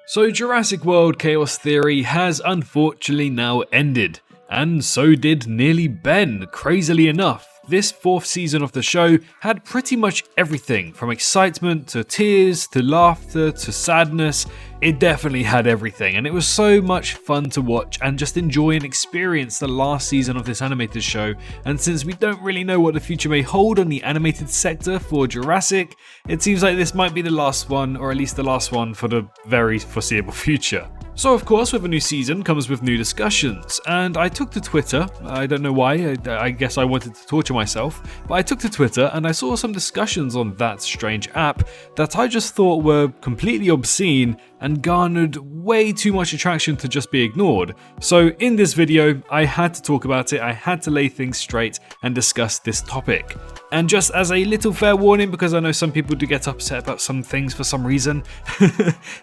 So Jurassic World Chaos Theory has unfortunately now ended, and so did nearly Ben. Crazily enough, this fourth season of the show had pretty much everything from excitement to tears to laughter to sadness. It definitely had everything, and it was so much fun to watch and just enjoy and experience the last season of this animated show. And since we don't really know what the future may hold on the animated sector for Jurassic, it seems like this might be the last one, or at least the last one for the very foreseeable future. So of course, with a new season comes with new discussions, and I took to Twitter. I don't know why, I guess I wanted to torture myself, but I took to Twitter and I saw some discussions on that strange app that I just thought were completely obscene and garnered way too much attraction to just be ignored. So in this video, I had to talk about it, I had to lay things straight and discuss this topic. And just as a little fair warning, because I know some people do get upset about some things for some reason,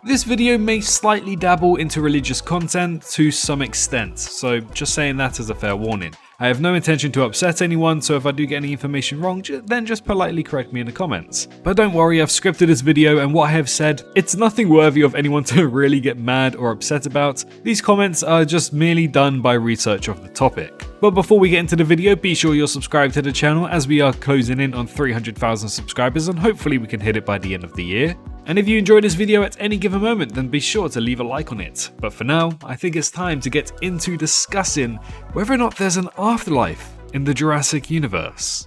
this video may slightly dabble into religious content to some extent, so just saying that as a fair warning. I have no intention to upset anyone, so if I do get any information wrong, then just politely correct me in the comments. But don't worry, I've scripted this video, and what I have said, it's nothing worthy of anyone to really get mad or upset about. These comments are just merely done by research of the topic. But before we get into the video, be sure you're subscribed to the channel, as we are closing in on 300,000 subscribers, and hopefully we can hit it by the end of the year. And if you enjoyed this video at any given moment, then be sure to leave a like on it. But for now, I think it's time to get into discussing whether or not there's an afterlife in the Jurassic universe.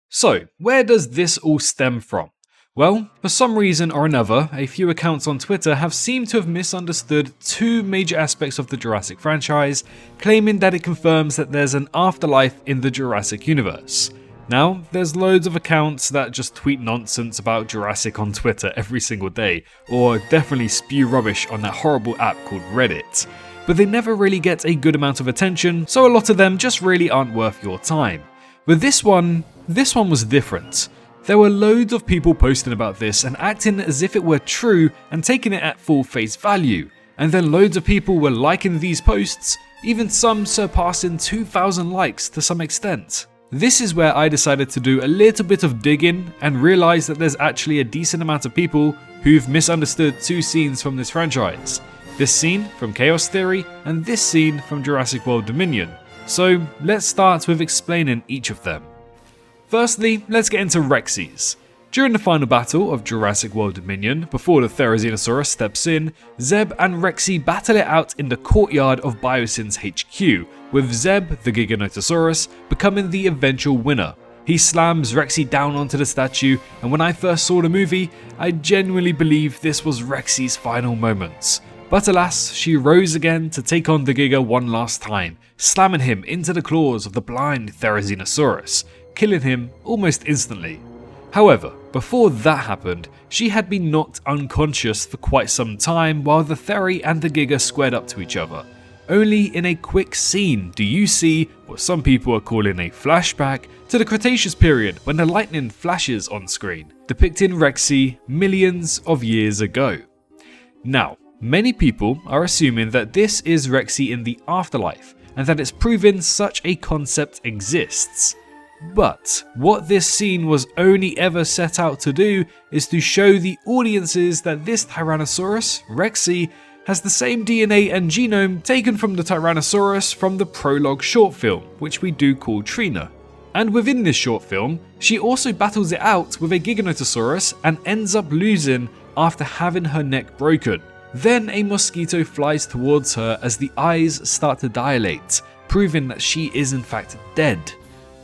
So, where does this all stem from? Well, for some reason or another, a few accounts on Twitter have seemed to have misunderstood two major aspects of the Jurassic franchise, claiming that it confirms that there's an afterlife in the Jurassic universe. Now, there's loads of accounts that just tweet nonsense about Jurassic on Twitter every single day, or definitely spew rubbish on that horrible app called Reddit. But they never really get a good amount of attention, so a lot of them just really aren't worth your time. But this one was different. There were loads of people posting about this and acting as if it were true and taking it at full face value. And then loads of people were liking these posts, even some surpassing 2,000 likes to some extent. This is where I decided to do a little bit of digging and realize that there's actually a decent amount of people who've misunderstood two scenes from this franchise. This scene from Chaos Theory and this scene from Jurassic World Dominion. So let's start with explaining each of them. Firstly, let's get into Rexy's. During the final battle of Jurassic World Dominion, before the Therizinosaurus steps in, Zeb and Rexy battle it out in the courtyard of Biosyn's HQ, with Zeb, the Giganotosaurus, becoming the eventual winner. He slams Rexy down onto the statue, and when I first saw the movie, I genuinely believed this was Rexy's final moments. But alas, she rose again to take on the Giga one last time, slamming him into the claws of the blind Therizinosaurus, killing him almost instantly. However, before that happened, she had been knocked unconscious for quite some time while the Theri and the Giga squared up to each other. Only in a quick scene do you see what some people are calling a flashback to the Cretaceous period when the lightning flashes on screen, depicting Rexy millions of years ago. Now, many people are assuming that this is Rexy in the afterlife, and that it's proven such a concept exists. But what this scene was only ever set out to do is to show the audiences that this Tyrannosaurus, Rexy, has the same DNA and genome taken from the Tyrannosaurus from the prologue short film, which we do call Trina. And within this short film, she also battles it out with a Giganotosaurus and ends up losing after having her neck broken. Then a mosquito flies towards her as the eyes start to dilate, proving that she is in fact dead.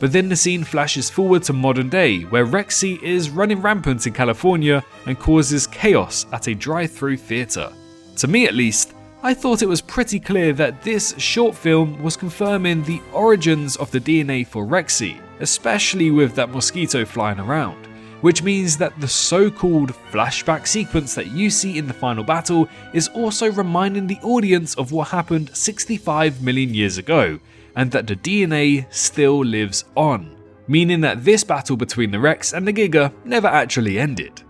But then the scene flashes forward to modern day, where Rexy is running rampant in California and causes chaos at a drive-through theater. To me at least, I thought it was pretty clear that this short film was confirming the origins of the DNA for Rexy, especially with that mosquito flying around, which means that the so-called flashback sequence that you see in the final battle is also reminding the audience of what happened 65 million years ago, and that the DNA still lives on, meaning that this battle between the Rex and the Giga never actually ended.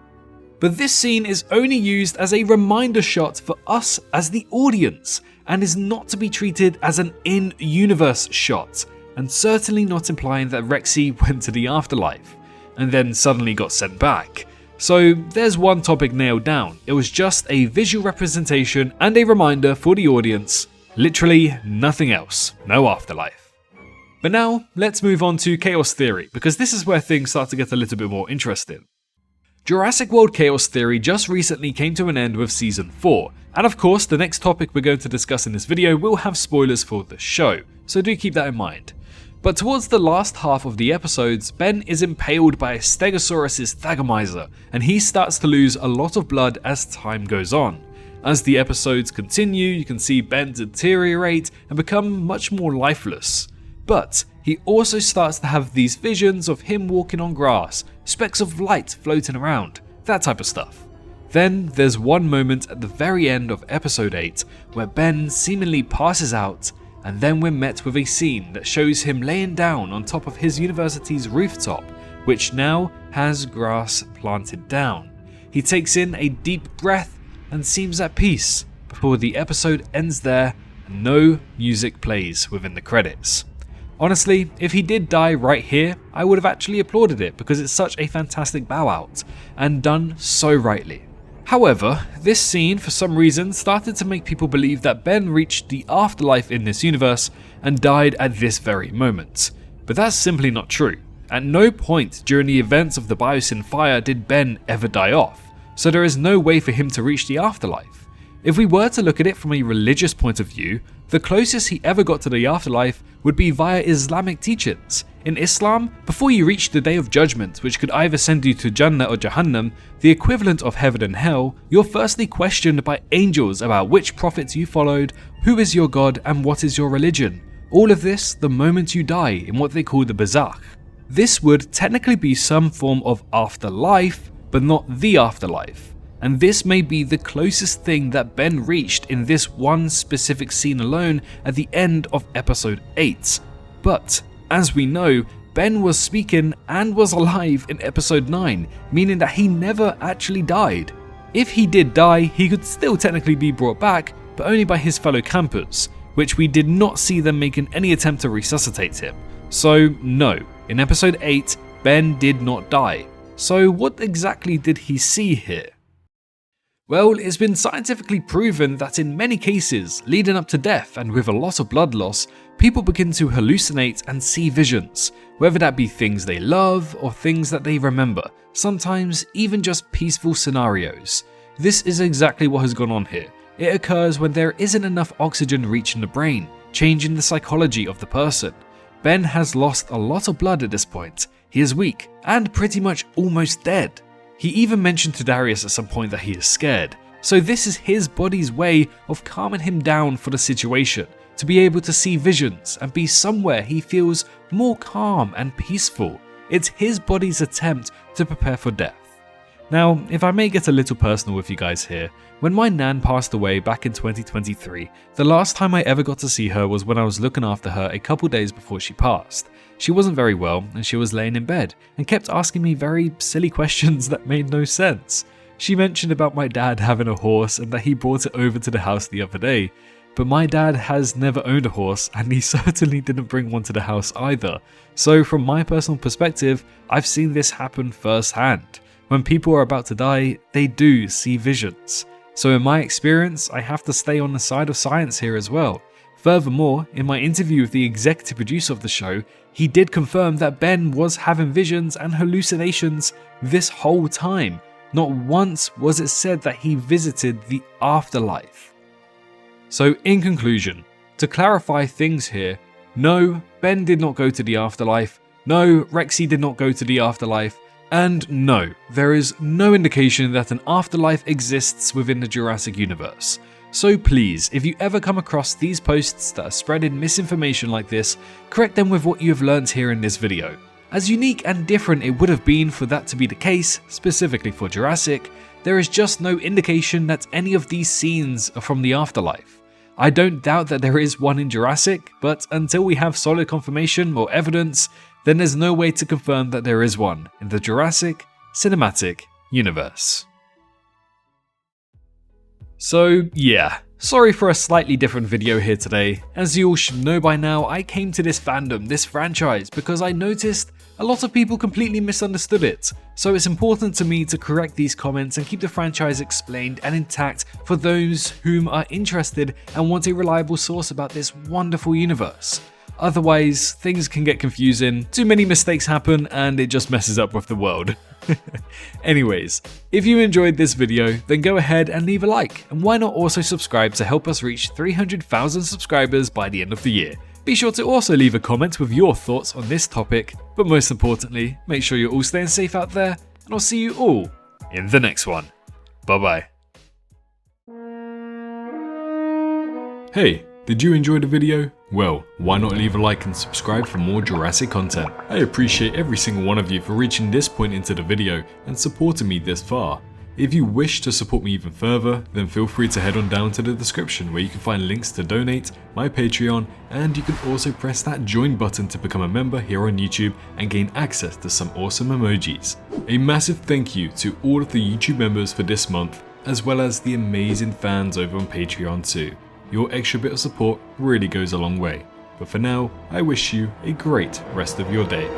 But this scene is only used as a reminder shot for us as the audience, and is not to be treated as an in-universe shot, and certainly not implying that Rexy went to the afterlife, and then suddenly got sent back. So there's one topic nailed down. It was just a visual representation and a reminder for the audience. Literally nothing else. No afterlife. But now, let's move on to Chaos Theory, because this is where things start to get a little bit more interesting. Jurassic World Chaos Theory just recently came to an end with Season 4, and of course the next topic we're going to discuss in this video will have spoilers for the show, so do keep that in mind. But towards the last half of the episodes, Ben is impaled by a Stegosaurus's Thagomizer, and he starts to lose a lot of blood as time goes on. As the episodes continue, you can see Ben deteriorate and become much more lifeless. But he also starts to have these visions of him walking on grass, specks of light floating around, that type of stuff. Then there's one moment at the very end of episode 8 where Ben seemingly passes out, and then we're met with a scene that shows him laying down on top of his university's rooftop, which now has grass planted down. He takes in a deep breath and seems at peace before the episode ends there and no music plays within the credits. Honestly, if he did die right here, I would have actually applauded it because it's such a fantastic bow out and done so rightly. However, this scene for some reason started to make people believe that Ben reached the afterlife in this universe and died at this very moment. But that's simply not true. At no point during the events of the Biosyn fire did Ben ever die off, so there is no way for him to reach the afterlife. If we were to look at it from a religious point of view, the closest he ever got to the afterlife would be via Islamic teachings. In Islam, before you reach the Day of Judgment, which could either send you to Jannah or Jahannam, the equivalent of heaven and hell, you're firstly questioned by angels about which prophets you followed, who is your God, and what is your religion. All of this the moment you die in what they call the barzakh. This would technically be some form of afterlife, but not the afterlife. And this may be the closest thing that Ben reached in this one specific scene alone at the end of episode 8. But, as we know, Ben was speaking and was alive in episode 9, meaning that he never actually died. If he did die, he could still technically be brought back, but only by his fellow campers, which we did not see them making any attempt to resuscitate him. So no, in episode 8, Ben did not die. So what exactly did he see here? Well, it's been scientifically proven that in many cases, leading up to death and with a lot of blood loss, people begin to hallucinate and see visions, whether that be things they love or things that they remember, sometimes even just peaceful scenarios. This is exactly what has gone on here. It occurs when there isn't enough oxygen reaching the brain, changing the psychology of the person. Ben has lost a lot of blood at this point. He is weak and pretty much almost dead. He even mentioned to Darius at some point that he is scared, so this is his body's way of calming him down for the situation, to be able to see visions and be somewhere he feels more calm and peaceful. It's his body's attempt to prepare for death. Now, if I may get a little personal with you guys here, when my nan passed away back in 2023, the last time I ever got to see her was when I was looking after her a couple days before she passed. She wasn't very well and she was laying in bed and kept asking me very silly questions that made no sense. She mentioned about my dad having a horse and that he brought it over to the house the other day, but my dad has never owned a horse and he certainly didn't bring one to the house either. So from my personal perspective, I've seen this happen firsthand. When people are about to die, they do see visions. So in my experience, I have to stay on the side of science here as well. Furthermore, in my interview with the executive producer of the show, he did confirm that Ben was having visions and hallucinations this whole time. Not once was it said that he visited the afterlife. So in conclusion, to clarify things here, no, Ben did not go to the afterlife, no, Rexy did not go to the afterlife, and no, there is no indication that an afterlife exists within the Jurassic universe. So please, if you ever come across these posts that are spreading misinformation like this, correct them with what you have learned here in this video. As unique and different it would have been for that to be the case, specifically for Jurassic, there is just no indication that any of these scenes are from the afterlife. I don't doubt that there is one in Jurassic, but until we have solid confirmation or evidence, then there's no way to confirm that there is one in the Jurassic Cinematic Universe. So yeah, sorry for a slightly different video here today. As you all should know by now, I came to this fandom, this franchise, because I noticed A lot of people completely misunderstood it, so it's important to me to correct these comments and keep the franchise explained and intact for those whom are interested and want a reliable source about this wonderful universe. Otherwise, things can get confusing, too many mistakes happen, and it just messes up with the world. Anyways, if you enjoyed this video, then go ahead and leave a like, and why not also subscribe to help us reach 300,000 subscribers by the end of the year. Be sure to also leave a comment with your thoughts on this topic, but most importantly, make sure you're all staying safe out there, and I'll see you all in the next one. Bye bye. Hey, did you enjoy the video? Well, why not leave a like and subscribe for more Jurassic content? I appreciate every single one of you for reaching this point into the video and supporting me this far. If you wish to support me even further, then feel free to head on down to the description where you can find links to donate, my Patreon, and you can also press that join button to become a member here on YouTube and gain access to some awesome emojis. A massive thank you to all of the YouTube members for this month, as well as the amazing fans over on Patreon too. Your extra bit of support really goes a long way. But for now, I wish you a great rest of your day.